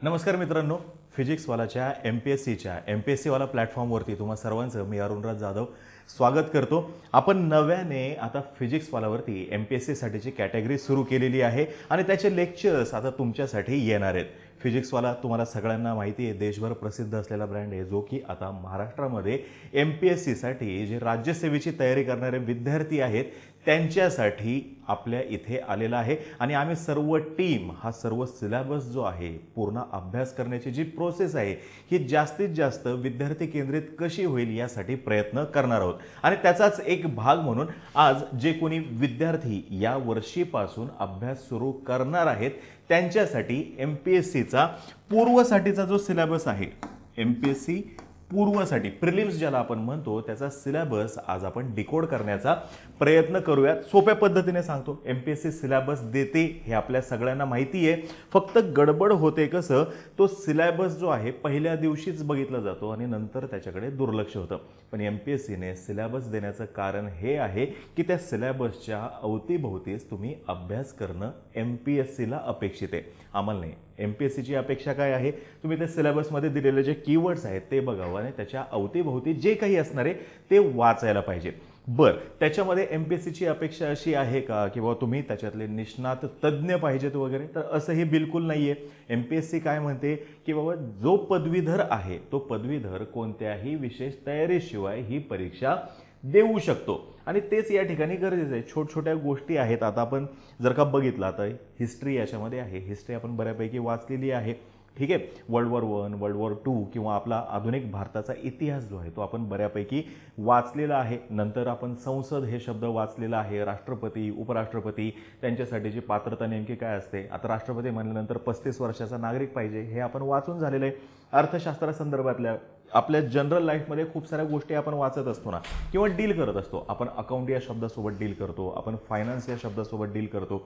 नमस्कार मित्रांनो, फिजिक्सवालाच्या M P S सीवाला प्लॅटफॉर्मवरती तुम्हा सर्वांचं मी अरुणराज जाधव स्वागत करतो. आपण नव्याने आता फिजिक्सवालावरती एम पी एस सीसाठीची कॅटेगरी सुरू केलेली आहे आणि त्याचे लेक्चर्स आता तुमच्यासाठी येणार आहेत. फिजिक्सवाला तुम्हाला सगळ्यांना माहिती आहे, देशभर प्रसिद्ध असलेला ब्रँड आहे, जो की आता महाराष्ट्रामध्ये एम पी एस सीसाठी जे राज्यसेवेची तयारी करणारे विद्यार्थी आहेत त्यांच्यासाठी आपल्या इथे आलेला आहे. आणि आम्ही सर्व टीम हा सर्व सिलेबस जो आहे, पूर्ण अभ्यास करण्याची जी प्रोसेस आहे, ही जास्तीत जास्त विद्यार्थी केंद्रित कशी होईल यासाठी प्रयत्न करणार आहोत. आणि त्याचाच एक भाग म्हणून आज जे कोणी विद्यार्थी या वर्षीपासून अभ्यास सुरू करणार आहेत त्यांच्यासाठी एम पी एस सीचा पूर्वसाठीचा जो सिलेबस आहे, एम पी एस सी पूर्वसाठी प्रिलिम्स ज्याला आपण म्हणतो, त्याचा सिलेबस आज आपण डिकोड करण्याचा प्रयत्न करूयात. सोप्या पद्धतीने सांगतो, M P S C syllabus देते हे आपल्या सगळ्यांना माहिती आहे. फक्त गडबड होते कसं, तो सिलेबस जो आहे पहिल्या दिवशीच बघितला जातो आणि नंतर त्याच्याकडे दुर्लक्ष होतं. पण एम पी एस सीने सिलेबस देण्याचं कारण हे आहे की त्या सिलेबसच्या अवतीभोवतीच तुम्ही अभ्यास करणं एम पी एस सीला अपेक्षित आहे, आम्हाला नाही. एम पी एस सीची अपेक्षा काय आहे, तुम्ही त्या सिलेबसमध्ये दिलेले जे कीवर्ड्स आहेत ते बघावं आणि त्याच्या अवतीभोवती जे काही असणार आहे ते वाचायला पाहिजे. बरं, त्याच्यामध्ये एम पी एस सीची अपेक्षा अशी आहे का की बाबा तुम्ही त्याच्यातले निष्णात तज्ज्ञ पाहिजेत वगैरे, तर असंही बिलकुल नाही आहे. एम पी एस सी काय म्हणते की बाबा जो पदवीधर आहे तो पदवीधर कोणत्याही विशेष तयारीशिवाय ही परीक्षा देऊ शकतो. आणि तेच या ठिकाणी गरजेचं आहे. छोट्या गोष्टी आहेत. आता आपण जर का बघितलं, आता हिस्ट्री याच्यामध्ये आहे, हिस्ट्री आपण बऱ्यापैकी वाचलेली आहे, ठीक आहे. वर्ल्ड वॉर 1, वर्ल्ड वॉर 2 किंवा आपला आधुनिक भारताचा इतिहास जो आहे तो आपण बऱ्यापैकी वाचलेला आहे. नंतर आपण संसद हे शब्द वाचलेला आहे, राष्ट्रपती, उपराष्ट्रपती त्यांच्यासाठीची पात्रता नेमकी काय असते. आता राष्ट्रपती म्हणल्यानंतर 35 वर्षाचा नागरिक पाहिजे हे आपण वाचून झालेलं आहे. अर्थशास्त्रासंदर्भातल्या आपल्या जनरल लाईफमध्ये खूप साऱ्या गोष्टी आपण वाचत असतो ना, किंवा डील करत असतो. आपण अकाउंट या शब्दासोबत डील करतो, आपण फायनान्स या शब्दासोबत डील करतो,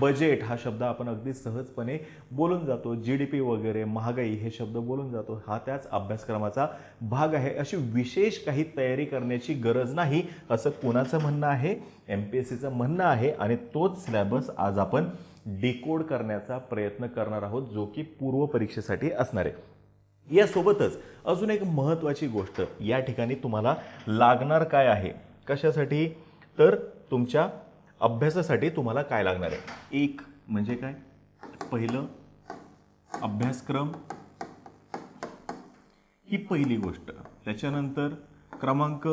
बजेट हा शब्द आपण अगदी सहजपणे बोलून जातो, जी डी पी वगैरे, महागाई हे शब्द बोलून जातो. हा त्याच अभ्यासक्रमाचा भाग आहे. अशी विशेष काही तयारी करण्याची गरज नाही असं कोणाचं म्हणणं आहे, एम पी एस सीचं म्हणणं आहे. आणि तोच सिलेबस आज आपण डिकोड करण्याचा प्रयत्न करणार आहोत, जो की पूर्व परीक्षेसाठी असणार आहे. यासोबतच अजून एक महत्त्वाची गोष्ट या ठिकाणी तुम्हाला लागणार काय आहे, कशासाठी, तर तुमच्या अभ्यासासाठी तुम्हाला काय लागणार आहे. एक म्हणजे काय, पहिलं अभ्यासक्रम, ही पहिली गोष्ट. त्याच्यानंतर क्रमांक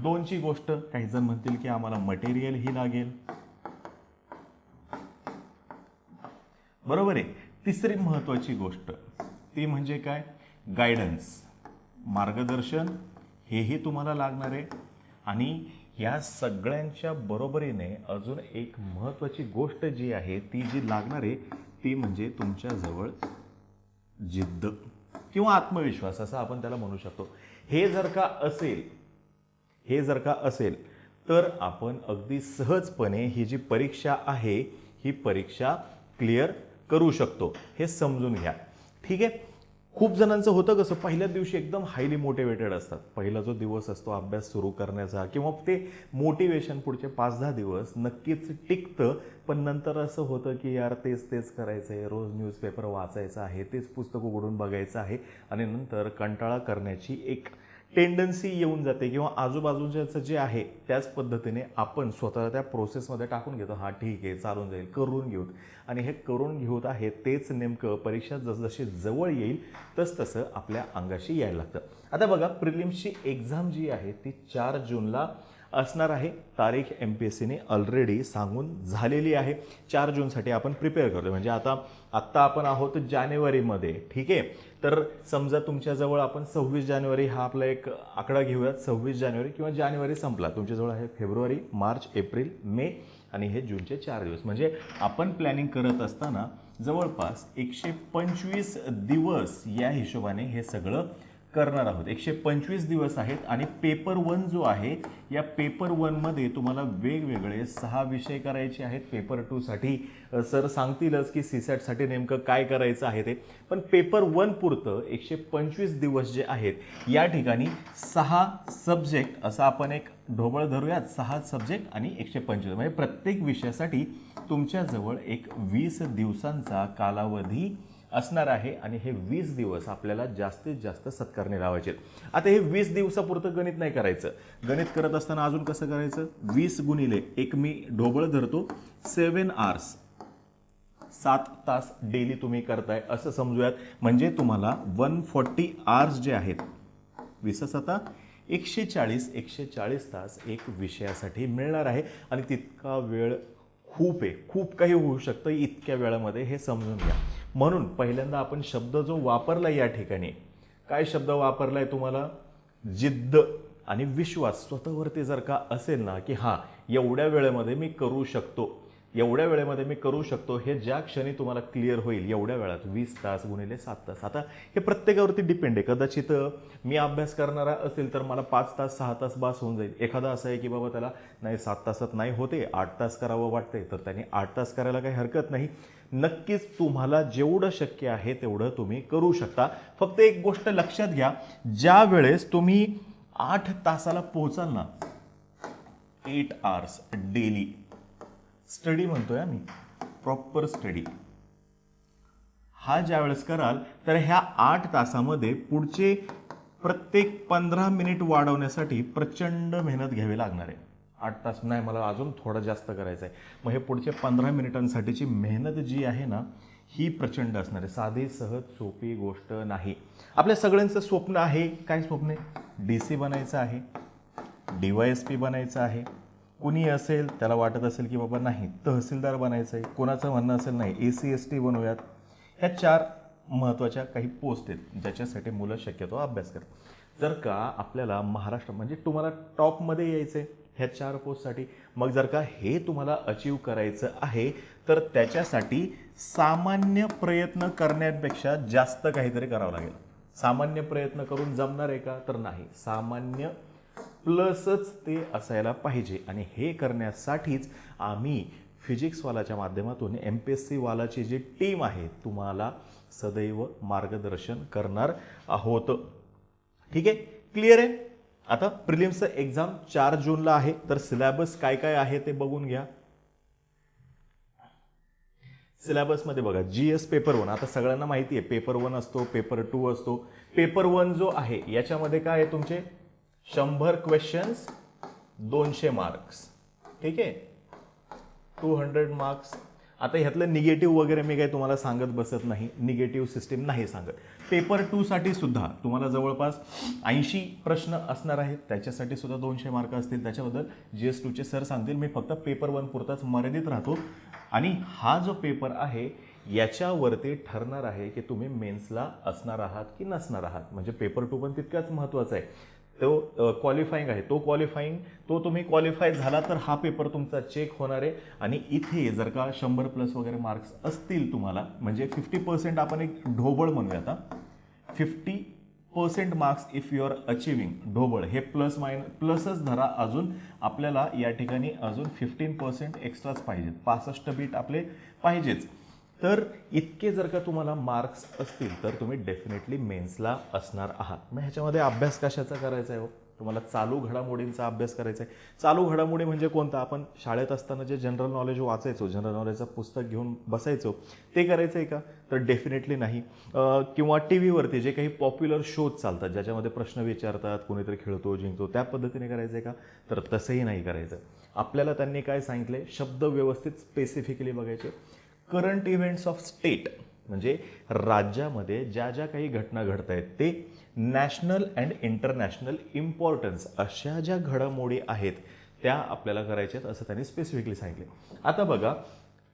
2ची गोष्ट, काही जण म्हणतील की आम्हाला मटेरियल ही लागेल, बरोबर आहे. तिसरी महत्त्वाची गोष्ट ती म्हणजे काय, गायडन्स, मार्गदर्शन, हेही तुम्हाला लागणार आहे. आणि या सगळ्यांच्या बरोबरीने अजून एक महत्त्वाची गोष्ट जी आहे ती जी लागणार आहे ती म्हणजे तुमच्याजवळ जिद्द किंवा आत्मविश्वास असं आपण त्याला म्हणू शकतो. हे जर का असेल तर आपण अगदी सहजपणे ही जी परीक्षा आहे ही परीक्षा क्लिअर करू शकतो. हे समजून घ्या, ठीक आहे. खूप जणांचं होतं कसं, पहिल्या दिवशी एकदम हायली मोटिवेटेड असतात. पहिला जो दिवस असतो अभ्यास सुरू करण्याचा, किंवा ते मोटिवेशन पुढचे 5-10 दिवस नक्कीच टिकतं. पण नंतर असं होतं की यार तेच करायचं आहे, रोज न्यूजपेपर वाचायचा आहे, तेच पुस्तक उघडून बघायचं आहे, आणि नंतर कंटाळा करण्याची एक टेंडन्सी येऊन जाते. किंवा आजूबाजूचं जे आहे त्याच पद्धतीने आपण स्वतःला त्या प्रोसेसमध्ये टाकून घेतो. हा ठीक आहे, चालून जाईल, करून घेऊत. आणि हे करून घेऊत आहे तेच नेमकं परीक्षा जसजशी जवळ येईल तसं आपल्या अंगाशी यायला लागतं. आता बघा, प्रिलिम्सची एक्झाम जी आहे ती 4 जूनला असणार आहे. तारीख एम पी एस सीने ऑलरेडी सांगून झालेली आहे. 4 जूनसाठी आपण प्रिपेअर करतो. म्हणजे आत्ता आपण आहोत जानेवारीमध्ये, ठीक आहे. तर समजा तुमच्याजवळ आपण 26 जानेवारी हा आपला एक आकडा घेऊयात. 26 जानेवारी किंवा जानेवारी संपला, तुमच्याजवळ आहे फेब्रुवारी, मार्च, एप्रिल, मे आणि हे जूनचे 4 दिवस. म्हणजे आपण प्लॅनिंग करत असताना जवळपास 125 दिवस या हिशोबाने हे सगळं करणार आहोत. 125 दिवस आहेत. आणि पेपर 1 जो आहे, या पेपर 1 मध्ये तुम्हाला वेगवेगळे 6 विषय करायचे आहेत. पेपर 2 साठी सर सांगतीलच की सीसॅटसाठी नेमकं काय करायचं आहे ते. पण पेपर 1 पुरतं 125 दिवस जे आहेत या ठिकाणी 6 सब्जेक्ट असं आपण एक ढोबळ धरूयात. 6 सब्जेक्ट आणि 125, म्हणजे प्रत्येक विषयासाठी तुमच्याजवळ एक 20 दिवसांचा कालावधी असणार आहे आणि हे 20 दिवस आपल्याला जास्तीत जास्त सत्कारणी लावायचे. आता हे 20 दिवसापुरतं गणित नाही करायचं. गणित करत असताना अजून कसं करायचं, 20 गुणिले एक मी ढोबळ धरतो 7 आवर्स, 7 तास डेली तुम्ही करताय असं समजूयात. म्हणजे तुम्हाला 140 आवर्स जे आहेत, 20 आता 140 तास एक विषयासाठी मिळणार आहे. आणि तितका वेळ खूप आहे, खूप काही होऊ शकतं इतक्या वेळामध्ये, हे समजून घ्या. म्हणून पहिल्यांदा आपण शब्द जो वापरला या ठिकाणी, काय शब्द वापरलाय तुम्हाला, जिद्द आणि विश्वास स्वतःवरती जर का असेल ना, की हां एवढ्या वेळेमध्ये मी करू शकतो, एवढ्या वेळेमध्ये मी करू शकतो, हे ज्या क्षणी तुम्हाला क्लिअर होईल एवढ्या वेळात 20 तास गुणिले 7 तास. आता हे प्रत्येकावरती डिपेंड आहे. कदाचित मी अभ्यास करणारा असेल तर मला 5 तास 6 तास बास होऊन जाईल. एखादा असं आहे की बाबा त्याला नाही 7 तासात नाही होते, 8 तास करावं वाटतंय, तर त्याने 8 तास करायला काही हरकत नाही. नक्कीच तुम्हाला जेवढं शक्य आहे तेवढं तुम्ही करू शकता. फक्त एक गोष्ट लक्षात घ्या, ज्या वेळेस तुम्ही 8 तासाला पोहोचाल ना, 8 आवर्स डेली स्टडी म्हणतोय मी, प्रॉपर स्टडी, हा ज्या वेळेस कराल तर ह्या 8 तासामध्ये पुढचे प्रत्येक 15 मिनिट वाढवण्यासाठी प्रचंड मेहनत घ्यावी लागणार आहे. 8 तास नाही, मला अजून थोडं जास्त करायचं आहे. मग हे पुढचे 15 मिनिटांसाठीची मेहनत जी आहे ना, ही प्रचंड असणार आहे. साधी सहज सोपी गोष्ट नाही. आपल्या सगळ्यांचं स्वप्न आहे, काय स्वप्न आहे, DC बनायचं आहे, DYSP बनायचं आहे. कुणी असेल त्याला वाटत असेल की बाबा नाही तहसीलदार बनायचं आहे, कोणाचं म्हणणं असेल नाही ACST बनवूयात. ह्या 4 महत्त्वाच्या काही पोस्ट आहेत ज्याच्यासाठी मुलं शक्यतो अभ्यास करतात. जर का आपल्याला महाराष्ट्र म्हणजे तुम्हाला टॉपमध्ये यायचं आहे ह्या 4 पोस्टसाठी, मग जर का हे तुम्हाला अचीव करायचं आहे तर त्याच्यासाठी सामान्य प्रयत्न करण्यापेक्षा जास्त काहीतरी करावं लागेल. सामान्य प्रयत्न करून जमणार आहे का, तर नाही. सामान्य प्लसच ते असायला पाहिजे. आणि हे करण्यासाठीच आम्ही फिजिक्सवालाच्या माध्यमातून MPSC वालाची जी टीम आहे तुम्हाला सदैव मार्गदर्शन करणार आहोत. ठीक आहे, क्लिअर आहे. आता प्रिलिम्सचं एक्झाम 4 जूनला आहे, तर सिलेबस काय काय आहे ते बघून घ्या. सिलेबसमध्ये बघा, GS पेपर 1, आता सगळ्यांना माहिती आहे पेपर 1 असतो, पेपर 2 असतो. पेपर 1 जो आहे याच्यामध्ये काय आहे, तुमचे 100 क्वेश्चन्स 200 मार्क्स. ठीक आहे, 200 मार्क्स. आता ह्यातलं निगेटिव्ह वगैरे मी काही तुम्हाला सांगत बसत नाही, निगेटिव्ह सिस्टीम नाही सांगत. पेपर 2 साठी सुद्धा तुम्हाला जवळपास 80 प्रश्न असणार आहेत, त्याच्यासाठी सुद्धा 200 मार्क असतील. त्याच्याबद्दल GS2चे सर सांगतील, मी फक्त पेपर 1 पुरताच मर्यादित राहतो. आणि हा जो पेपर आहे याच्यावरती ठरणार आहे की तुम्ही मेन्सला असणार आहात की नसणार आहात. म्हणजे पेपर 2 पण तितकाच महत्त्वाचा आहे. तो क्वालिफाईंग आहे, तो तुम्ही क्वालिफाय झाला तर हा पेपर तुमचा चेक होणार आहे. आणि इथे जर का 100 प्लस वगैरे मार्क्स असतील तुम्हाला, म्हणजे 50% आपण एक ढोबळ म्हणूया. आता 50% marks if you are achieving ढोबळ, हे प्लसच धरा. अजून आपल्याला या ठिकाणी अजून 15% एक्स्ट्राच पाहिजेत, 65 बीट आपले पाहिजेच. तर इतके जर का तुम्हाला मार्क्स असतील तर तुम्ही डेफिनेटली मेन्सला असणार आहात. मग ह्याच्यामध्ये अभ्यास कशाचा करायचा आहे हो, तुम्हाला चालू घडामोडींचा अभ्यास करायचा आहे. चालू घडामोडी म्हणजे कोणता, आपण शाळेत असताना जे जनरल नॉलेज वाचायचो, जनरल नॉलेजचं पुस्तक घेऊन बसायचो, ते करायचं आहे का, तर डेफिनेटली नाही. किंवा TV वरती जे काही पॉप्युलर शोज चालतात ज्याच्यामध्ये प्रश्न विचारतात, कोणीतरी खेळतो जिंकतो, त्या पद्धतीने करायचं आहे का, तर तसंही नाही करायचं. आपल्याला त्यांनी काय सांगितले, शब्द व्यवस्थित स्पेसिफिकली बघायचे. करंट इव्हेंट्स ऑफ स्टेट म्हणजे राज्यामध्ये ज्या ज्या काही घटना घडत आहेत ते, नॅशनल अँड इंटरनॅशनल इम्पॉर्टन्स अशा ज्या घडामोडी आहेत त्या आपल्याला करायच्या आहेत असं त्यांनी स्पेसिफिकली सांगितले. आता बघा,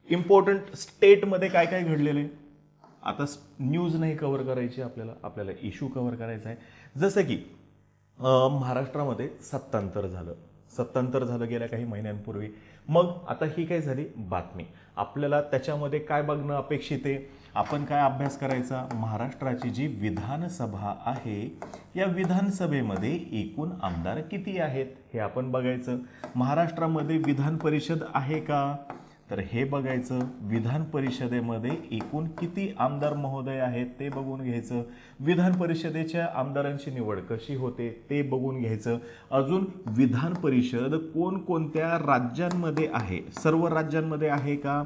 इम्पॉर्टंट स्टेटमध्ये काय काय घडलेले, आता न्यूज नाही कव्हर करायची, आपल्याला इश्यू कव्हर करायचा आहे. जसं की महाराष्ट्रामध्ये सत्तांतर झालं गेल्या काही महिन्यांपूर्वी. मग आता ही काय झाली बातमी, आपल्याला त्याच्यामध्ये काय बघणं अपेक्षित आहे, आपण काय अभ्यास करायचा, महाराष्ट्राची जी विधानसभा आहे या विधानसभेमध्ये एकूण आमदार किती आहेत हे आपण बघायचं. महाराष्ट्रामध्ये विधान परिषद आहे का, तर हे बघायचं. विधान परिषदेमध्ये एकूण किती आमदार महोदय आहेत ते बघून घ्यायचं. विधान परिषदेच्या आमदारांची निवड कशी होते ते बघून घ्यायचं. अजून विधान परिषद कोणकोणत्या राज्यांमध्ये आहे, सर्व राज्यांमध्ये आहे का,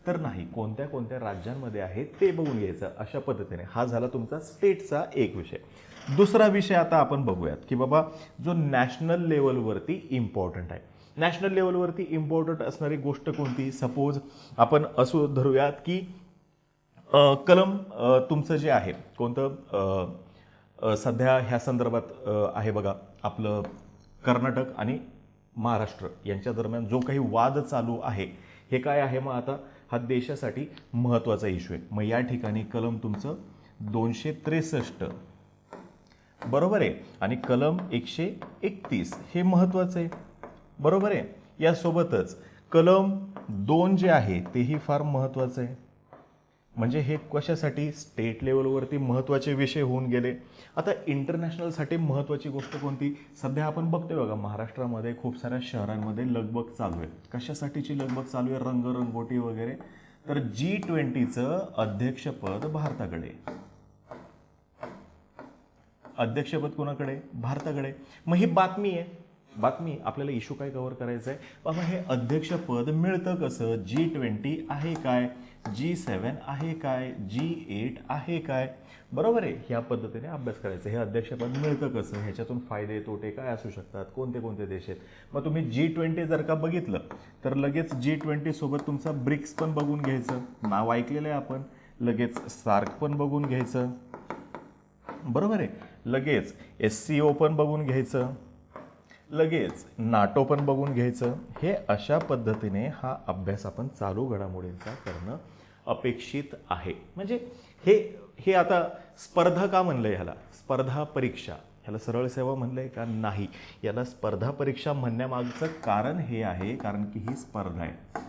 तर नाही, कोणत्या कोणत्या राज्यांमध्ये आहे ते बघून घ्यायचं. अशा पद्धतीने हा झाला तुमचा स्टेटचा एक विषय. दुसरा विषय आता आपण बघूयात की बाबा जो नॅशनल लेवलवरती इम्पॉर्टंट आहे. नॅशनल लेवलवरती इम्पॉर्टंट असणारी गोष्ट कोणती? सपोज आपण असं धरूयात की कलम तुमचं जे आहे कोणतं सध्या ह्या संदर्भात आहे बघा, आपलं कर्नाटक आणि महाराष्ट्र यांच्या दरम्यान जो काही वाद चालू आहे, हे काय आहे? मग आता हा देशासाठी महत्त्वाचा इश्यू आहे. मग या ठिकाणी कलम तुमचं 263 बरोबर आहे आणि कलम 131 हे महत्त्वाचं आहे, बरोबर आहे. यासोबतच कलम 2 जे आहे तेही फार महत्त्वाचं आहे. म्हणजे हे कशासाठी? स्टेट लेवलवरती महत्त्वाचे विषय होऊन गेले. आता इंटरनॅशनलसाठी महत्त्वाची गोष्ट कोणती? सध्या आपण बघतोय बघा, महाराष्ट्रामध्ये खूप साऱ्या शहरांमध्ये लगबग चालू आहे. कशासाठीची लगबग चालू आहे? रंगरंगोटी वगैरे. तर G20चं अध्यक्षपद भारताकडे. अध्यक्षपद कोणाकडे? भारताकडे. मग ही बातमी आहे, बातमी. आपल्याला इश्यू काय कव्हर करायचं आहे? बाबा हे अध्यक्षपद मिळतं कसं? G20 आहे काय? G7 आहे काय? G8 आहे काय? बरोबर आहे. ह्या पद्धतीने अभ्यास करायचा. हे अध्यक्षपद मिळतं कसं? ह्याच्यातून फायदे तोटे काय असू शकतात? कोणते कोणते देश आहेत? मग तुम्ही G20 जर का बघितलं तर लगेच G20 सोबत तुमचा ब्रिक्स पण बघून घ्यायचं, नाव ऐकलेलं आहे आपण. लगेच सार्क पण बघून घ्यायचं, बरोबर आहे. लगेच SCO पण बघून घ्यायचं, लगेच नाटो पण बघून घ्यायचं. हे अशा पद्धतीने हा अभ्यास आपण चालू घडामोडींचा करणं अपेक्षित आहे. म्हणजे हे हे आता स्पर्धा का म्हणलंय? ह्याला स्पर्धा परीक्षा, ह्याला सरळ सेवा म्हणलंय का? नाही, याला स्पर्धा परीक्षा म्हणण्यामागचं कारण हे आहे, कारण की ही स्पर्धा आहे.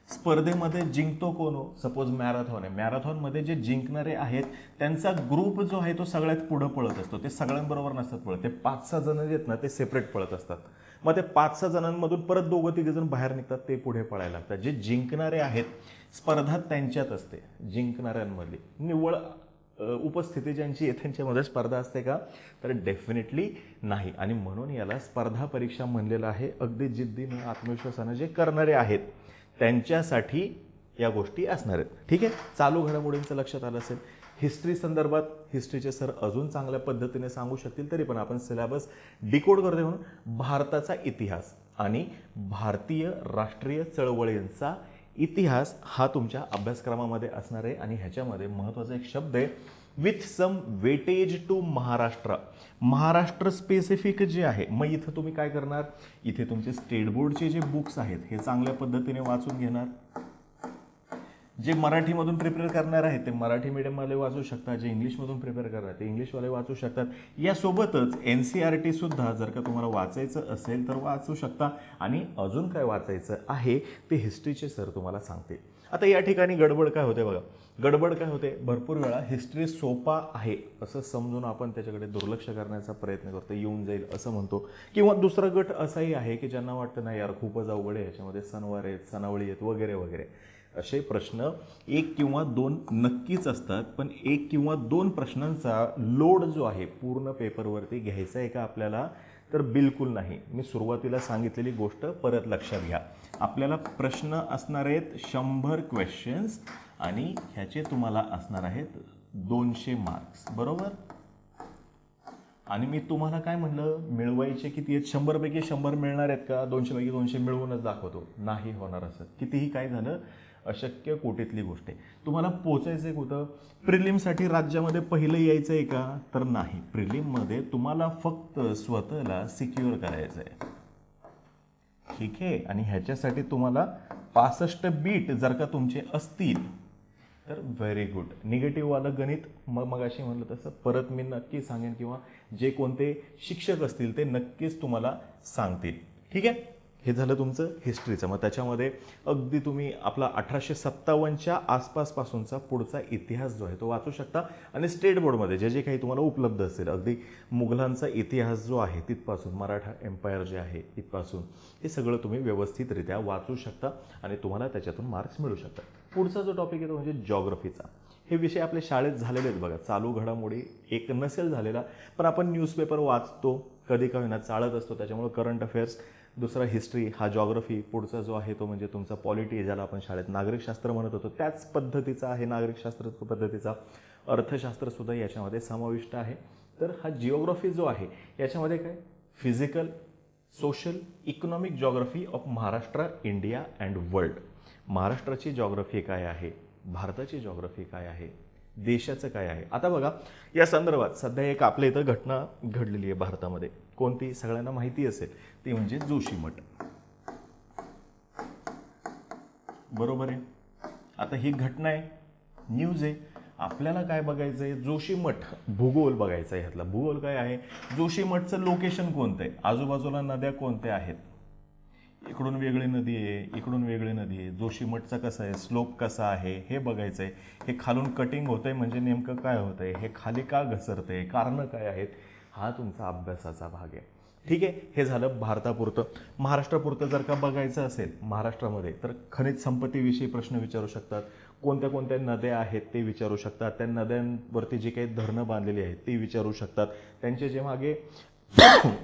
स्पर्धेमध्ये जिंकतो कोण हो? सपोज मॅरेथॉन आहे, मॅरेथॉनमध्ये जे जिंकणारे आहेत त्यांचा ग्रुप जो आहे तो सगळ्यात पुढं पळत असतो. ते सगळ्यांबरोबर नसतात पळत, ते 5-6 जण जे आहेत ना ते सेपरेट पळत असतात. मग ते 5-6 जणांमधून परत 2-3 जण बाहेर निघतात, ते पुढे पळायला लागतात. जे जिंकणारे आहेत, स्पर्धा त्यांच्यात असते, जिंकणाऱ्यांमधली. निव्वळ उपस्थिती ज्यांची आहे त्यांच्यामध्ये स्पर्धा असते का? तर डेफिनेटली नाही. आणि म्हणून याला स्पर्धा परीक्षा म्हणलेलं आहे. अगदी जिद्दीनं आत्मविश्वासानं जे करणारे आहेत त्यांच्यासाठी या गोष्टी असणार आहेत. ठीक आहे, चालू घडामोडींचं लक्षात आलं असेल. हिस्ट्री संदर्भात हिस्ट्रीचे सर अजून चांगल्या पद्धतीने सांगू शकतील, तरी पण आपण सिलेबस डिकोड करतोय म्हणून भारताचा इतिहास आणि भारतीय राष्ट्रीय चळवळींचा इतिहास हा तुमच्या अभ्यासक्रमामध्ये असणार आहे. आणि ह्याच्यामध्ये महत्त्वाचा एक शब्द आहे, with some weightage to Maharashtra. Maharashtra specific जे आहे. मग इथं तुम्ही काय करणार? इथे तुमचे स्टेट बोर्डचे जे बुक्स आहेत हे चांगल्या पद्धतीने वाचून घेणार. जे मराठीमधून प्रिपेअर करणार आहेत ते मराठी मीडियमवाले वाचू शकतात, जे इंग्लिशमधून प्रिपेअर करणार ते इंग्लिशवाले वाचू शकतात. यासोबतच NCERT सुद्धा जर का तुम्हाला वाचायचं असेल तर वाचू शकता. आणि अजून काय वाचायचं आहे ते हिस्ट्रीचे सर तुम्हाला सांगते. आता या ठिकाणी गडबड काय होते बघा, गडबड काय होते? भरपूर वेळा हिस्ट्री सोपा आहे असं समजून आपण त्याच्याकडे दुर्लक्ष करण्याचा प्रयत्न करतो, येऊन जाईल असं म्हणतो. किंवा दुसरा गट असाही आहे की ज्यांना वाटतं नाही यार खूपच अवघड आहे, ह्याच्यामध्ये सणवार आहेत, सणावळी आहेत वगैरे वगैरे. असे प्रश्न 1 किंवा 2 नक्कीच असतात, पण 1 किंवा 2 प्रश्नांचा लोड जो आहे पूर्ण पेपरवरती घ्यायचा आहे का आपल्याला? तर बिलकुल नाही. मी सुरुवातीला सांगितलेली गोष्ट परत लक्षात घ्या. आपल्याला प्रश्न असणार आहेत 100 क्वेश्चन्स आणि ह्याचे तुम्हाला असणार आहेत 200 मार्क्स, बरोबर. आणि मी तुम्हाला काय म्हणलं, मिळवायचे किती आहेत? 100 पैकी 100 मिळणार आहेत का? 200 पैकी 200 मिळवूनच दाखवतो, नाही होणार असं. कितीही काय झालं, अशक्य कोटीतली गोष्ट आहे. तुम्हाला पोचायचं आहे कुठं? प्रिलिमसाठी राज्यामध्ये पहिलं यायचं आहे का? तर नाही. प्रिलिममध्ये तुम्हाला फक्त स्वतःला सिक्युअर करायचं आहे, ठीक आहे. आणि ह्याच्यासाठी तुम्हाला 65 बीट जर का तुमचे असतील तर व्हेरी गुड. निगेटिव्हवालं गणित मग अशी म्हणलं तसं परत मी नक्की सांगेन, किंवा जे कोणते शिक्षक असतील ते नक्कीच तुम्हाला सांगतील, ठीक आहे. हे झालं तुमचं हिस्ट्रीचं. मग त्याच्यामध्ये अगदी तुम्ही आपला 1857च्या आसपासपासूनचा पुढचा इतिहास जो आहे तो वाचू शकता. आणि स्टेट बोर्डमध्ये जे जे काही तुम्हाला उपलब्ध असेल, अगदी मुघलांचा इतिहास जो आहे तिथपासून, मराठा एम्पायर जे आहे तिथपासून, हे सगळं तुम्ही व्यवस्थितरित्या वाचू शकता आणि तुम्हाला त्याच्यातून मार्क्स मिळू शकतात. पुढचा जो टॉपिक आहे तो म्हणजे जॉग्रफीचा. हे विषय आपल्या शाळेत झालेले आहेत बघा. चालू घडामोडी एक नसेल झालेला, पण आपण न्यूजपेपर वाचतो, कधी का होईना चालत असतो, त्याच्यामुळे करंट अफेअर्स दुसरा हिस्ट्री, हा जॉग्रफी, पुढचा जो आहे तो म्हणजे तुमचा पॉलिटी, ज्याला आपण शाळेत नागरिकशास्त्र म्हणत होतो त्याच पद्धतीचा आहे नागरिकशास्त्र पद्धतीचा. अर्थशास्त्रसुद्धा याच्यामध्ये समाविष्ट आहे. तर हा जिओग्राफी जो आहे याच्यामध्ये काय, physical, social, economic geography of Maharashtra, India and world. महाराष्ट्राची जॉग्राफी काय आहे, भारताची जॉग्राफी काय आहे, देशाचं काय आहे. आता बघा, या संदर्भात सध्या एक आपल्या इथं घटना घडलेली आहे भारतामध्ये. कोणती, सगळ्यांना माहिती असेल, ती म्हणजे जोशीमठ. बरोबर आहे. आता ही घटना आहे, न्यूज आहे. आपल्याला काय बघायचं आहे, जोशीमठ, भूगोल बघायचा आहे. ह्यातला भूगोल काय आहे, जोशीमठचं लोकेशन कोणतं आहे, आजूबाजूला नद्या कोणत्या आहेत, इकडून वेगळी नदी आहे, इकडून वेगळी नदी आहे, जोशीमठचा कसा आहे, स्लोप कसा आहे हे बघायचं आहे. हे खालून कटिंग होतंय म्हणजे नेमकं काय होतंय, हे खाली का घसरतंय, कारणं काय आहेत, हा तुमचा अभ्यासाचा भाग आहे. ठीक आहे, हे झालं भारतापुरतं. महाराष्ट्रापुरतं जर का बघायचं असेल महाराष्ट्रामध्ये, तर खनिज संपत्तीविषयी प्रश्न विचारू शकतात. कोणत्या कोणत्या नद्या आहेत ते विचारू शकतात. त्या नद्यांवरती जे काही धरणं बांधलेली आहेत ते विचारू शकतात. त्यांचे जे मागे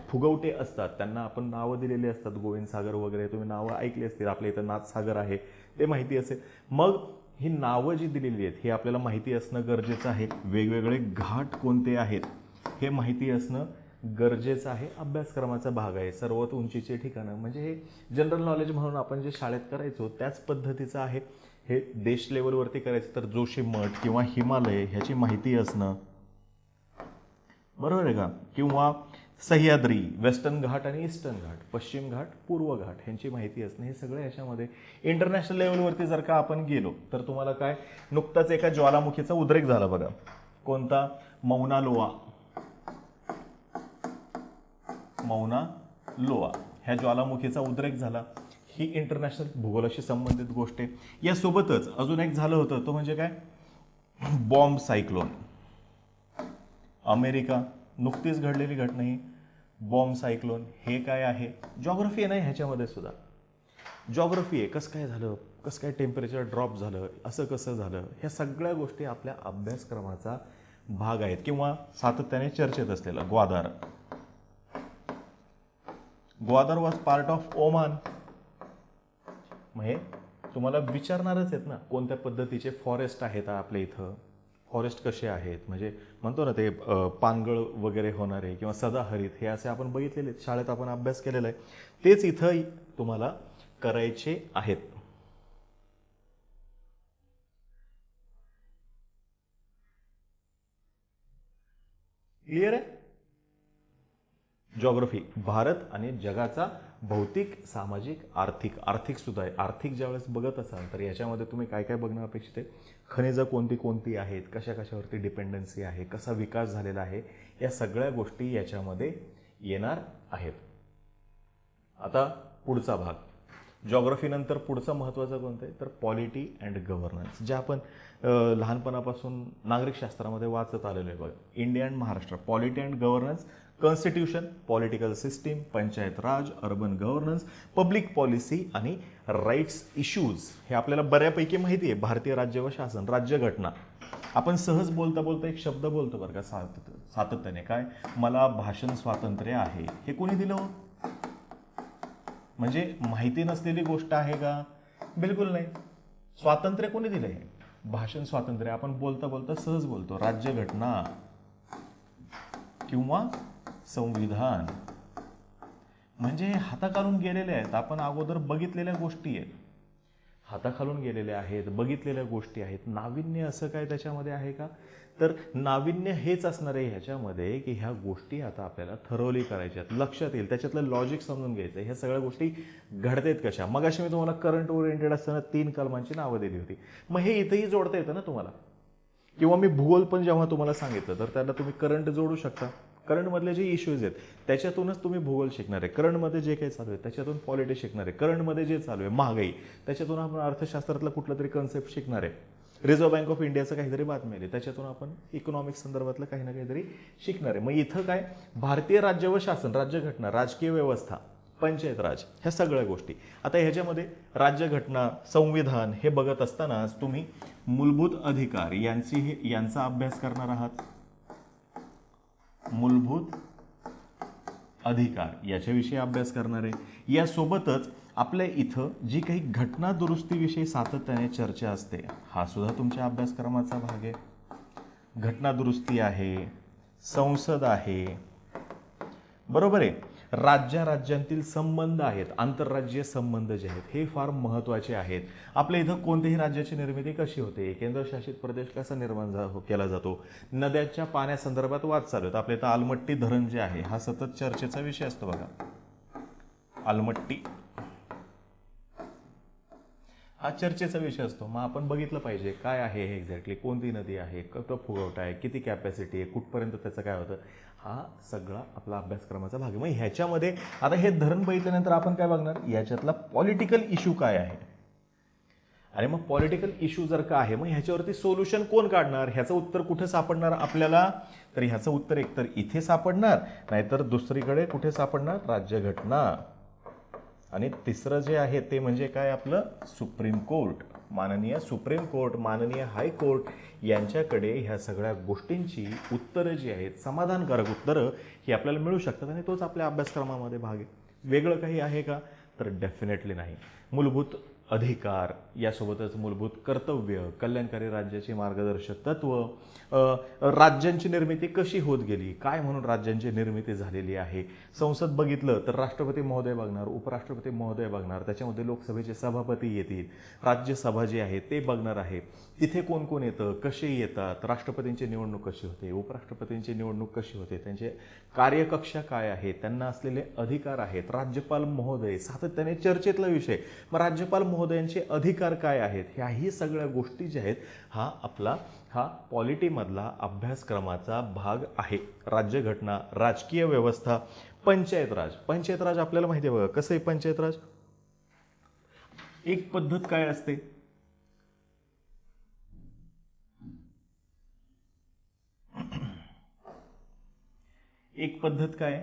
फुगवटे असतात त्यांना आपण नावं दिलेली असतात, गोविंद सागर वगैरे, तुम्ही नावं ऐकली असतील. आपल्या इथं नाथसागर आहे ते माहिती असेल. मग ही नावं जी दिलेली आहेत हे आपल्याला माहिती असणं गरजेचं आहे. वेगवेगळे घाट कोणते आहेत हे माहिती असणं गरजेचं आहे. अभ्यासक्रमाचा भाग आहे. सर्वात उंचीचे ठिकाणं, म्हणजे हे जनरल नॉलेज म्हणून आपण जे शाळेत करायचो त्याच पद्धतीचं आहे. हे देश लेवलवरती करायचं तर जोशीमठ किंवा हिमालय ह्याची माहिती असणं, बरोबर आहे का, किंवा सह्याद्री, वेस्टर्न घाट आणि ईस्टर्न घाट, पश्चिम घाट, पूर्व घाट ह्यांची माहिती असणं, हे सगळं याच्यामध्ये. इंटरनॅशनल लेवलवरती जर का आपण गेलो तर तुम्हाला काय, नुकताच एका ज्वालामुखीचा उद्रेक झाला बघा. कोणता, मौना लोआ. मौना लोआ ह्या ज्वालामुखीचा उद्रेक झाला. ही इंटरनॅशनल भूगोलाशी संबंधित गोष्ट आहे. यासोबतच अजून एक झालं होतं, तो म्हणजे काय, बॉम्ब सायक्लोन. अमेरिका, नुकतीच घडलेली घटना ही बॉम्ब सायक्लोन. हे काय आहे, जॉग्रफी आहे ना ह्याच्यामध्ये सुद्धा. जॉग्रफी आहे, कसं काय झालं, कसं काय टेम्परेचर ड्रॉप झालं, असं कसं झालं, ह्या सगळ्या गोष्टी आपल्या अभ्यासक्रमाचा भाग आहेत. किंवा सातत्याने चर्चेत असलेला Gwadar. Gwadar was part of Oman. मग हे तुम्हाला विचारणारच आहेत ना, कोणत्या पद्धतीचे फॉरेस्ट आहेत आपल्या इथं, फॉरेस्ट कसे आहेत, म्हणजे म्हणतो ना ते पानगळ वगैरे होणारे किंवा सदाहरित, हे असे आपण बघितलेले शाळेत, आपण अभ्यास केलेला आहे. तेच इथं तुम्हाला करायचे आहेत. क्लिअर आहे. जॉग्रफी, भारत आणि जगाचा भौतिक, सामाजिक, आर्थिक सुद्धा आहे. आर्थिक ज्यावेळेस बघत असाल तर याच्यामध्ये तुम्ही काय काय बघणं अपेक्षित आहे, खनिजं कोणती कोणती आहेत, कशा कशावरती डिपेंडन्सी आहे, कसा विकास झालेला आहे, या सगळ्या गोष्टी याच्यामध्ये येणार आहेत. आता पुढचा भाग, जॉग्रफीनंतर पुढचं महत्त्वाचं कोणतं आहे तर पॉलिटी अँड गव्हर्नन्स, जे आपण लहानपणापासून नागरिकशास्त्रामध्ये वाचत आलेलो आहे बघा. India and Maharashtra, polity and governance, constitution, political system, panchayat Raj, urban governance, public policy आणि राईट्स इश्यूज, हे आपल्याला बऱ्यापैकी माहिती आहे. भारतीय राज्य व शासन, राज्यघटना. आपण सहज बोलता बोलता एक शब्द बोलतो बरं का सातत्याने, काय, मला भाषण स्वातंत्र्य आहे. हे कोणी दिलं हो, म्हणजे माहिती नसलेली गोष्ट आहे का, बिलकुल नाही. स्वातंत्र्य कोणी दिलं, आहे भाषण स्वातंत्र्य. आपण बोलता बोलता सहज बोलतो राज्यघटना किंवा संविधान, म्हणजे हाताखालून गेलेले आहेत. आपण अगोदर बघितलेल्या गोष्टी आहेत, हाताखालून गेलेल्या आहेत, बघितलेल्या गोष्टी आहेत. नाविन्य असं काय त्याच्यामध्ये आहे का, तर नाविन्य हेच असणार आहे ह्याच्यामध्ये की ह्या गोष्टी आता आपल्याला थरोली करायच्या आहेत, लक्षात येईल, त्याच्यातलं लॉजिक समजून घ्यायचं. ह्या सगळ्या गोष्टी घडतायत कशा. मग अशी मी तुम्हाला करंट ओरिएंटेड असताना 3 कलमांची नावं दिली होती. मग हे इथंही जोडता येतं ना तुम्हाला. किंवा मी भूगोल पण जेव्हा तुम्हाला सांगितलं तर त्याला तुम्ही करंट जोडू शकता. करंटमधले जे इश्यूज आहेत त्याच्यातूनच तुम्ही भूगोल शिकणार आहे. करंटमध्ये जे काही चालू आहे त्याच्यातून पॉलिटी शिकणार आहे. करंटमध्ये जे चालू आहे महागाई, त्याच्यातून आपण अर्थशास्त्रातला कुठला तरी कन्सेप्ट शिकणार आहे. रिझर्व्ह बँक ऑफ इंडियाचं काहीतरी बातमी आली, त्याच्यातून आपण इकॉनॉमिक्स संदर्भातलं काही ना काहीतरी शिकणार आहे. मग इथं काय, भारतीय राज्य व शासन, राज्यघटना, राजकीय व्यवस्था, पंचायत राज, ह्या सगळ्या गोष्टी. आता ह्याच्यामध्ये राज्यघटना, संविधान हे बघत असताना तुम्ही मूलभूत अधिकार यांचा अभ्यास करणार आहात. मूलभूत अधिकार याच्याविषयी अभ्यास करणार आहे. यासोबतच आपल्या इथं जी काही घटना दुरुस्तीविषयी सातत्याने चर्चा असते हा सुद्धा तुमच्या अभ्यासक्रमाचा भाग आहे. घटना दुरुस्ती आहे, संसद आहे, बरोबर आहे. राज्यांतील संबंध आहेत, आंतरराज्यीय संबंध जे आहेत हे फार महत्त्वाचे आहेत. आपल्या इथं कोणत्याही राज्याची निर्मिती कशी होते, केंद्रशासित प्रदेश कसा निर्माण केला जातो, नद्यांच्या पाण्यासंदर्भात वाद चालू आहेत. आपल्या इथं आलमट्टी धरण जे आहे हा सतत चर्चेचा विषय असतो बघा. आलमट्टी हा चर्चेचा विषय असतो. मग आपण बघितलं पाहिजे काय आहे हे एक्झॅक्टली, कोणती नदी आहे, कसं फुगवटा आहे, किती कॅपॅसिटी आहे, कुठपर्यंत त्याचं काय होतं, हा सगळा आपला अभ्यासक्रमाचा भाग आहे. मग ह्याच्यामध्ये आता हे धरण बघितल्यानंतर आपण काय बघणार, याच्यातला पॉलिटिकल इश्यू काय आहे. आणि मग पॉलिटिकल इश्यू जर का आहे मग ह्याच्यावरती सोल्युशन कोण काढणार, ह्याचं उत्तर कुठे सापडणार आपल्याला, तर ह्याचं उत्तर एकतर इथे सापडणार, नाहीतर दुसरीकडे कुठे सापडणार, राज्यघटना. आणि तिसरं जे आहे ते म्हणजे काय, आपलं सुप्रीम कोर्ट, माननीय सुप्रीम कोर्ट, माननीय हायकोर्ट यांच्याकडे ह्या सगळ्या गोष्टींची उत्तरं जी आहेत, समाधानकारक उत्तरं ही आपल्याला मिळू शकतात. आणि तोच आपल्या अभ्यासक्रमामध्ये भाग आहे. वेगळं काही आहे का, तर डेफिनेटली नाही. मूलभूत अधिकार यासोबतच मूलभूत कर्तव्य, कल्याणकारी राज्याची मार्गदर्शक तत्व, राज्यांची निर्मिती कशी होत गेली, काय म्हणून राज्यांची निर्मिती झालेली आहे. संसद बघितलं तर राष्ट्रपती महोदय बघणार, उपराष्ट्रपती महोदय बघणार, त्याच्यामध्ये लोकसभेचे सभापती येतील, राज्यसभा जी आहे ते बघणार आहे. तिथे कोण कोण येतं, कसे येतात, राष्ट्रपतींची निवडणूक कशी होते, उपराष्ट्रपतींची निवडणूक कशी होते, त्यांचे कार्यकक्षा काय आहे, त्यांना असलेले अधिकार आहेत. राज्यपाल महोदय सातत्याने चर्चेतला विषय, मग राज्यपाल महोदयांचे अधिकार काय आहेत, ह्याही सगळ्या गोष्टी ज्या आहेत हा आपला पॉलिटीमधला अभ्यासक्रमाचा भाग आहे. राज्यघटना, राजकीय व्यवस्था, पंचायत राज. पंचायत राज आपल्याला माहिती आहे बघा कसं आहे पंचायत राज. एक पद्धत काय असते, एक पद्धत काय आहे,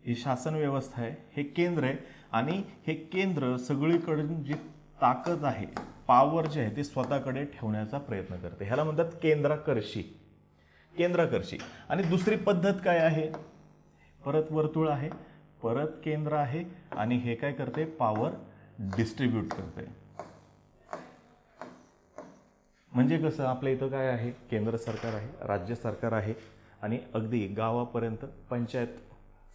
ही शासन व्यवस्था आहे, हे केंद्र आहे आणि हे केंद्र सगळीकडून जी ताकद आहे, पॉवर जे आहे ते स्वतःकडे ठेवण्याचा प्रयत्न करते. ह्याला म्हणतात केंद्राकर्षी, केंद्राकर्षी. आणि दुसरी पद्धत काय आहे, परत वर्तुळ आहे, परत केंद्र आहे आणि हे काय करते, पॉवर डिस्ट्रीब्यूट करते. म्हणजे कसं, आपल्या इथं काय आहे, केंद्र सरकार आहे, राज्य सरकार आहे आणि अगदी गावापर्यंत पंचायत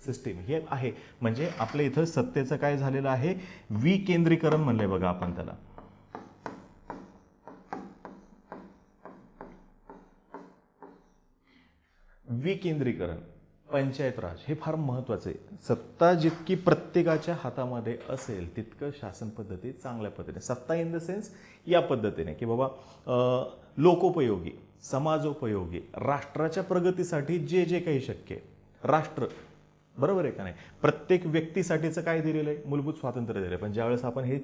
सिस्टीम हे आहे. म्हणजे आपल्या इथं सत्तेचं काय झालेलं आहे, विकेंद्रीकरण म्हणलंय बघा आपण त्याला. विकेंद्रीकरण, पंचायत राज हे फार महत्त्वाचं आहे. सत्ता जितकी प्रत्येकाच्या हातामध्ये असेल तितकं शासन पद्धती चांगल्या पद्धतीने, सत्ता इन द सेन्स या पद्धतीने की बाबा लोकोपयोगी, समाजोपयोगी, राष्ट्राच्या प्रगतीसाठी जे जे काही शक्य आहे, राष्ट्र, बरोबर आहे का नाही, प्रत्येक व्यक्तीसाठीचं काय दिलेलं आहे, मूलभूत स्वातंत्र्य दिलं आहे. पण ज्यावेळेस आपण हे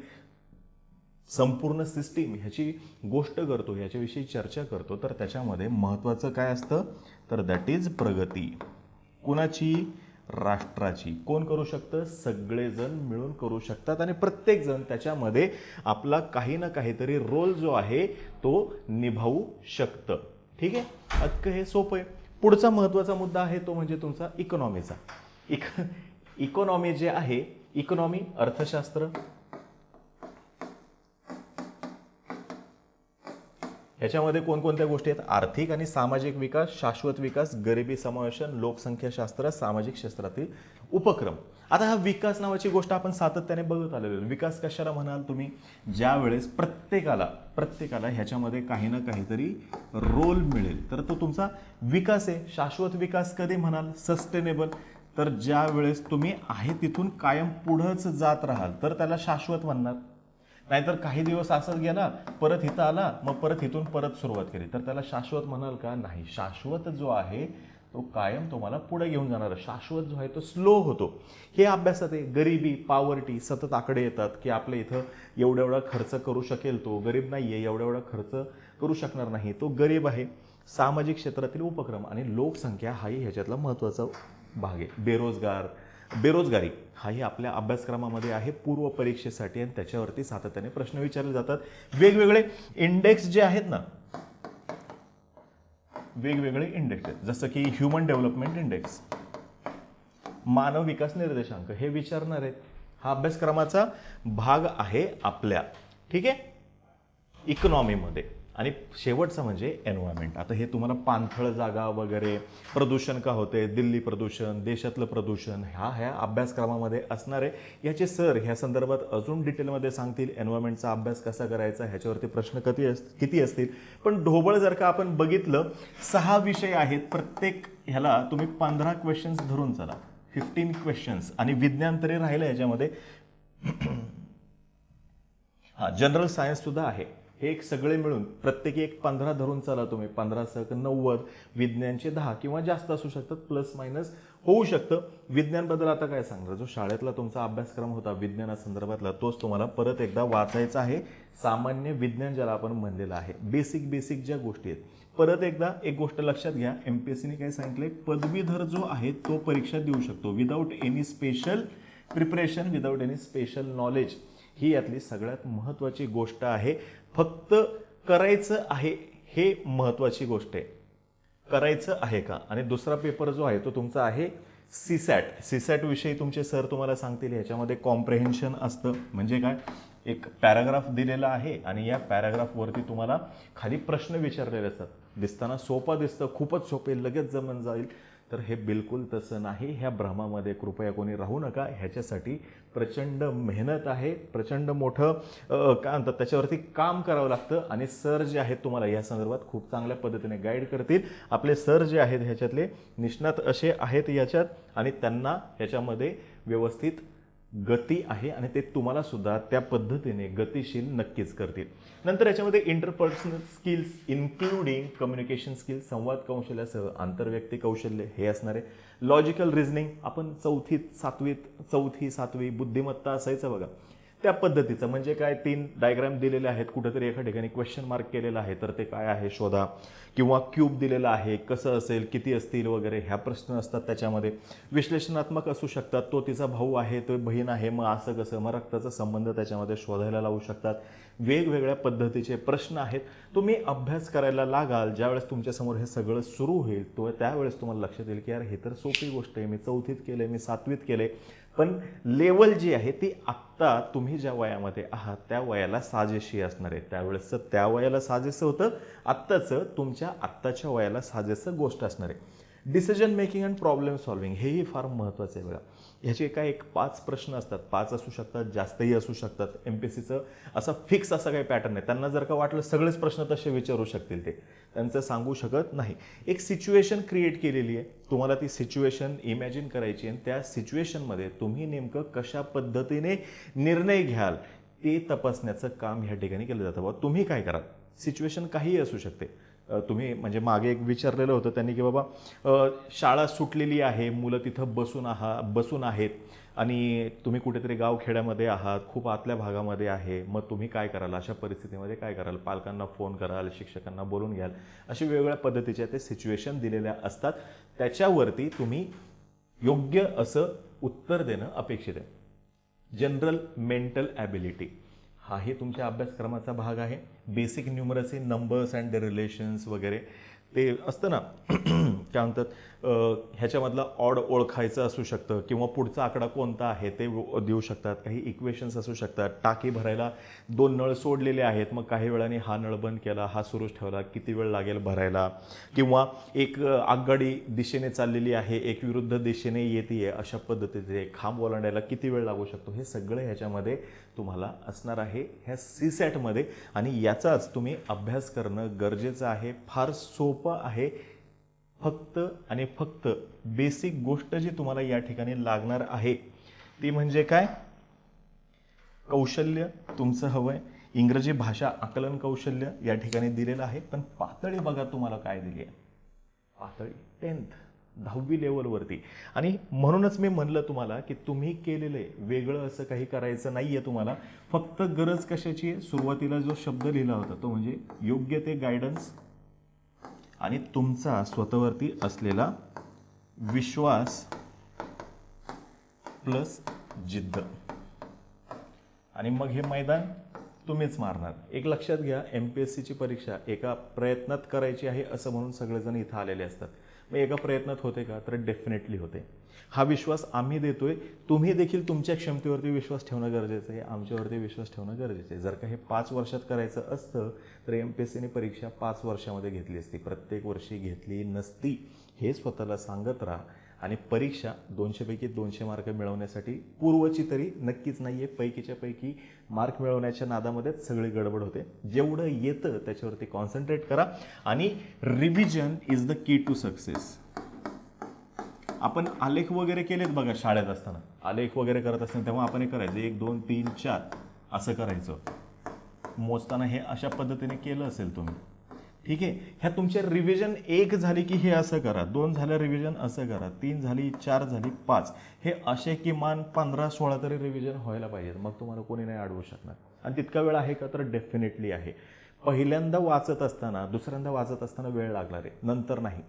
संपूर्ण सिस्टीम ह्याची गोष्ट करतो, ह्याच्याविषयी चर्चा करतो, तर त्याच्यामध्ये महत्त्वाचं काय असतं, तर दॅट इज प्रगती. कुणाची, राष्ट्राची. कोण करू शकतं, सगळेजण मिळून करू शकतात आणि प्रत्येकजण त्याच्यामध्ये आपला काही ना काहीतरी रोल जो आहे तो निभावू शकतं. ठीक आहे, अतकं हे सोपं आहे. पुढचा महत्त्वाचा मुद्दा आहे तो म्हणजे तुमचा इकॉनॉमीचा. इकॉनॉमी जे आहे, इकॉनॉमी अर्थशास्त्र, ह्याच्यामध्ये कोणकोणत्या गोष्टी आहेत, आर्थिक आणि सामाजिक विकास, शाश्वत विकास, गरिबी समावेशन, लोकसंख्याशास्त्र, सामाजिक शास्त्रातील उपक्रम. आता हा विकास नावाची गोष्ट आपण सातत्याने बघत आलेलो. विकास कशाला म्हणाल तुम्ही, ज्या वेळेस प्रत्येकाला ह्याच्यामध्ये काही ना काहीतरी रोल मिळेल तर तो तुमचा विकास आहे. शाश्वत विकास कधी म्हणाल, सस्टेनेबल, तर ज्या वेळेस तुम्ही आहे तिथून कायम पुढंच जात राहाल तर त्याला शाश्वत म्हणणार. नाहीतर काही दिवस असंच गेला, परत इथं आला, मग परत इथून परत सुरुवात केली तर त्याला शाश्वत म्हणाल का, नाही. शाश्वत जो आहे तो कायम तुम्हाला पुढे घेऊन जाणार. शाश्वत जो आहे तो स्लो होतो. हे अभ्यासात आहे. गरिबी, पॉवर्टी, सतत आकडे येतात की आपल्या इथं एवढा खर्च करू शकेल, तो गरीब नाही आहे, एवढा खर्च करू शकणार नाही, तो गरीब आहे. सामाजिक क्षेत्रातील उपक्रम आणि लोकसंख्या हाही ह्याच्यातला महत्त्वाचा भाग आहे. बेरोजगारी हाही आपल्या अभ्यासक्रमामध्ये आहे पूर्व परीक्षेसाठी आणि त्याच्यावरती सातत्याने प्रश्न विचारले जातात. वेगवेगळे इंडेक्स जे आहेत ना, वेगवेगळे इंडेक्स आहेत, जसं की ह्युमन डेव्हलपमेंट इंडेक्स, मानव विकास निर्देशांक हे विचारणार आहेत. हा अभ्यासक्रमाचा भाग आहे आपल्या, ठीक आहे, इकॉनॉमीमध्ये. आणि शेवटचं म्हणजे एन्व्हायरमेंट. आता हे तुम्हाला पाणथळ जागा वगैरे, प्रदूषण का होते, दिल्ली प्रदूषण, देशातलं प्रदूषण, ह्या अभ्यासक्रमामध्ये असणार आहे. याचे सर ह्या संदर्भात अजून डिटेलमध्ये सांगतील. एन्व्हायरमेंटचा अभ्यास कसा करायचा, ह्याच्यावरती प्रश्न किती असतील. पण ढोबळ जर का आपण बघितलं, 6 विषय आहेत. प्रत्येक ह्याला तुम्ही 15 क्वेश्चन्स धरून चला, 15 क्वेश्चन्स. आणि विज्ञान तरी राहिलं याच्यामध्ये. जनरल सायन्स सुद्धा आहे. हे एक सगळे मिळून प्रत्येकी एक 15 धरून चला तुम्ही, 15 × 90. विज्ञानचे 10 किंवा जास्त असू शकतात, प्लस मायनस होऊ शकतं. विज्ञानबद्दल आता काय सांगणार, जो शाळेतला तुमचा अभ्यासक्रम होता विज्ञानासंदर्भातला, तोच तुम्हाला परत एकदा वाचायचा आहे. सामान्य विज्ञान ज्याला आपण म्हणलेलं आहे, बेसिक ज्या गोष्टी आहेत. परत एकदा एक गोष्ट लक्षात घ्या, MPSCने काय सांगितलंय, पदवीधर जो आहे तो परीक्षा देऊ शकतो without any special preparation, without any special knowledge. ही यातली सगळ्यात महत्त्वाची गोष्ट आहे. फक्त करायचं आहे हे महत्त्वाची गोष्ट आहे. करायचं आहे का. आणि दुसरा पेपर जो आहे तो तुमचा आहे सीसॅट विषयी तुमचे सर तुम्हाला सांगतील. याच्यामध्ये कॉम्प्रेहेन्शन असतं. म्हणजे काय, एक पॅराग्राफ दिलेला आहे आणि या पॅराग्राफवरती तुम्हाला खाली प्रश्न विचारलेले असतात. दिसताना सोपं दिसतं, खूपच सोपे, लगेच जमून जाईल. तर हे बिलकुल तसं नाही. ह्या भ्रमामध्ये कृपया कोणी राहू नका. ह्याच्यासाठी प्रचंड मेहनत आहे, प्रचंड मोठं काय म्हणतात त्याच्यावरती काम करावं लागतं. आणि सर जे आहेत तुम्हाला या संदर्भात खूप चांगल्या पद्धतीने गाईड करतील. आपले सर जे आहेत ह्याच्यातले निष्णात असे आहेत याच्यात, आणि त्यांना ह्याच्यामध्ये व्यवस्थित गती आहे आणि ते तुम्हाला सुद्धा त्या पद्धतीने गतिशील नक्कीच करतील. नंतर याच्यामध्ये interpersonal skills including communication skills, संवाद कौशल्यासह आंतरव्यक्ती कौशल्य हे असणार आहे. लॉजिकल रिझनिंग आपण चौथी सातवी बुद्धिमत्ता असायचं बघा, त्या पद्धतीचं. म्हणजे काय, 3 डायग्राम दिलेले आहेत, कुठेतरी एका ठिकाणी क्वेश्चन मार्क केलेला आहे, तर ते काय आहे शोधा. किंवा क्यूब दिलेला आहे, कसं असेल, किती असतील वगैरे, ह्या प्रश्न असतात त्याच्यामध्ये. विश्लेषणात्मक असू शकतात, तो तिचा भाऊ आहे, तो बहीण आहे, मग असं कसं, मग रक्ताचा संबंध त्याच्यामध्ये शोधायला लावू शकतात. वेगवेगळ्या पद्धतीचे प्रश्न आहेत. तुम्ही अभ्यास करायला लागाल ज्यावेळेस तुमच्यासमोर हे सगळं सुरू होईल, तो त्यावेळेस तुम्हाला लक्षात येईल की यार हे तर सोपी गोष्ट आहे, मी 4थीत केलंय, मी 7वीत केलंय. पण लेवल जी आहे ती आत्ता तुम्ही ज्या वयामध्ये आहात त्या वयाला साजेशी असणार आहे. त्यावेळेसचं त्या वयाला साजेसं होतं, आत्ताचं तुमच्या आत्ताच्या वयाला साजेसं गोष्ट असणार आहे. Decision making and problem solving हेही फार महत्त्वाचं आहे बघा. ह्याचे काय एक 5 प्रश्न असतात, 5 असू शकतात, जास्तही असू शकतात. MPSCचं असा फिक्स असा काही पॅटर्न आहे. त्यांना जर का वाटलं सगळेच प्रश्न तसे विचारू शकतील, ते त्यांचं सांगू शकत नाही. एक सिच्युएशन क्रिएट केलेली आहे, तुम्हाला ती सिच्युएशन इमॅजिन करायची आणि त्या सिच्युएशनमध्ये तुम्ही नेमकं कशा पद्धतीने निर्णय घ्याल ते तपासण्याचं काम ह्या ठिकाणी केलं जातं. बाबा तुम्ही काय कराल, सिच्युएशन काहीही असू शकते. तुम्ही म्हणजे मागे एक विचारलेलं होतं त्यांनी की बाबा शाळा सुटलेली आहे, मुलं तिथं बसून आहेत आणि तुम्ही कुठेतरी गावखेड्यामध्ये आहात, खूप आतल्या भागामध्ये आहे, मग तुम्ही काय कराल, अशा परिस्थितीमध्ये काय कराल, पालकांना फोन कराल, शिक्षकांना बोलून घ्याल, अशी वेगवेगळ्या पद्धतीच्या ते सिच्युएशन दिलेल्या असतात. त्याच्यावरती तुम्ही योग्य असं उत्तर देणं अपेक्षित आहे. जनरल मेंटल ॲबिलिटी हाही तुमच्या अभ्यासक्रमाचा भाग आहे. Basic numeracy, numbers and the relations वगैरे ते असतं ना काय म्हणतात, ह्याच्यामधला ऑड ओळखायचं असू शकतं किंवा पुढचा आकडा कोणता आहे ते देऊ शकतात. काही इक्वेशन्स असू शकतात. टाकी भरायला 2 नळ सोडलेले आहेत, मग काही वेळाने हा नळ बंद केला, हा सुरूच ठेवला, किती वेळ लागेल भरायला. किंवा एक आगगाडी दिशेने चाललेली आहे, एक विरुद्ध दिशेने येते, अशा पद्धतीचे खांब ओलांडायला किती वेळ लागू शकतो, हे सगळं ह्याच्यामध्ये तुम्हाला असणार आहे ह्या सीसॅटमध्ये. आणि याचाच तुम्ही अभ्यास करणं गरजेचं आहे. फार सोपं आहे. फक्त आणि फक्त बेसिक गोष्ट जी तुम्हाला या ठिकाणी लागणार आहे ती म्हणजे काय, कौशल्य तुमचं हवंय. इंग्रजी भाषा आकलन कौशल्य या ठिकाणी दिलेलं आहे. पण पातळी बघा तुम्हाला काय दिली आहे, पातळी 10वी लेवलवरती. आणि म्हणूनच मी म्हणलं तुम्हाला की तुम्ही केलेले वेगळं असं काही करायचं नाही आहे तुम्हाला. फक्त गरज कशाची आहे, सुरुवातीला जो शब्द लिहिला होता तो म्हणजे योग्य ते गायडन्स आणि तुमचा स्वतःवरती असलेला विश्वास प्लस जिद्द. आणि मग हे मैदान तुम्हीच मारणार. एक लक्षात घ्या, MPSCची परीक्षा एका प्रयत्नात करायची आहे असं म्हणून सगळेजण इथं आलेले असतात. मग एका प्रयत्नात होते का? तर डेफिनेटली होते. हा विश्वास आम्ही देतोय. तुम्ही देखील तुमच्या क्षमतेवरती विश्वास ठेवणं गरजेचं आहे, आमच्यावरती विश्वास ठेवणं गरजेचं आहे. जर का हे 5 वर्षात करायचं असतं तर MPSCने परीक्षा 5 वर्षामध्ये घेतली असती, प्रत्येक वर्षी घेतली नसती. हे स्वतःला सांगत राहा आणि परीक्षा 200 पैकी 200 मार्क मिळवण्यासाठी पूर्वची तरी नक्कीच नाही आहे, पैकीच्या पैकी मार्क मिळवण्याच्या नादामध्येच सगळी गडबड होते. जेवढं येतं त्याच्यावरती कॉन्सन्ट्रेट करा आणि revision is the key to success. आपण आलेख वगैरे केलेत बघा शाळेत असताना, आलेख वगैरे करत असताना तेव्हा आपण हे करायचं 1 2 3 4 असं करायचं. मोजताना हे अशा पद्धतीने केलं असेल तुम्ही, ठीक आहे. ह्या तुमच्या रिव्हिजन 1 झाली की हे असं करा, 2 झालं रिव्हिजन असं करा, 3 झाली, 4 झाली, 5, हे असे किमान 15-16 तरी रिव्हिजन व्हायला पाहिजेत. मग तुम्हाला कोणी नाही अडवू शकणार. आणि तितका वेळ आहे का? तर डेफिनेटली आहे. पहिल्यांदा वाचत असताना, दुसऱ्यांदा वाचत असताना वेळ लागणार आहे, नंतर नाही.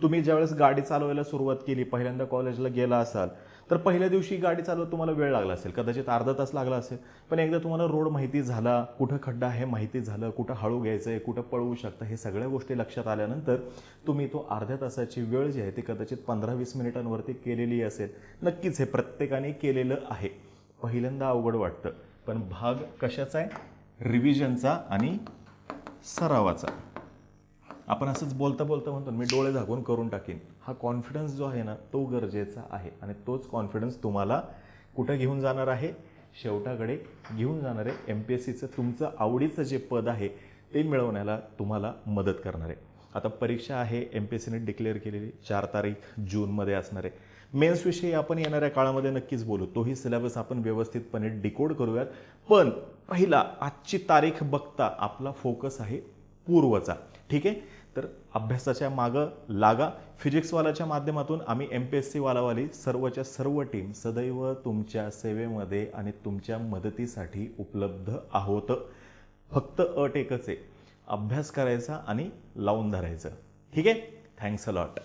तुम्ही ज्यावेळेस गाडी चालवायला सुरुवात केली, पहिल्यांदा कॉलेजला गेला असाल तर पहिल्या दिवशी गाडी चालवत तुम्हाला वेळ लागला असेल, कदाचित अर्धा तास लागला असेल. पण एकदा तुम्हाला रोड माहिती झाला, कुठं खड्डा आहे माहिती झालं, कुठं हळू घ्यायचं आहे, कुठं पळवू शकता, हे सगळ्या गोष्टी लक्षात आल्यानंतर तुम्ही तो अर्ध्या तासाची वेळ जी आहे ती कदाचित 15-20 मिनिटांवरती केलेली असेल. नक्कीच हे प्रत्येकाने केलेलं आहे. पहिल्यांदा अवघड वाटतं, पण भाग कशाचा आहे? रिव्हिजनचा आणि सरावाचा. आपण असंच बोलता बोलता म्हणतो मी डोळे झाकून करून टाकीन. हा कॉन्फिडन्स जो आहे ना तो गरजेचा आहे आणि तोच कॉन्फिडन्स तुम्हाला कुठं घेऊन जाणार आहे? शेवटाकडे घेऊन जाणार आहे. MPSCचं तुमचं आवडीचं जे पद आहे ते मिळवण्याला तुम्हाला मदत करणार आहे. आता परीक्षा आहे MPSCने डिक्लेअर केलेली 4 तारीख जूनमध्ये असणार आहे. मेन्सविषयी आपण येणाऱ्या काळामध्ये नक्कीच बोलू, तोही सिलेबस आपण व्यवस्थितपणे डिकोड करूयात. पण पहिला आजची तारीख बघता आपला फोकस आहे पूर्वचा, ठीक आहे. तर अभ्यासाच्या मागं लागा. फिजिक्सवालाच्या माध्यमातून आम्ही MPSC वालावाली सर्वच्या सर्व टीम सदैव तुमच्या सेवेमध्ये आणि तुमच्या मदतीसाठी उपलब्ध आहोत. फक्त अट एकच आहे, अभ्यास करायचा आणि लावून धरायचं, ठीक आहे. Thanks a lot.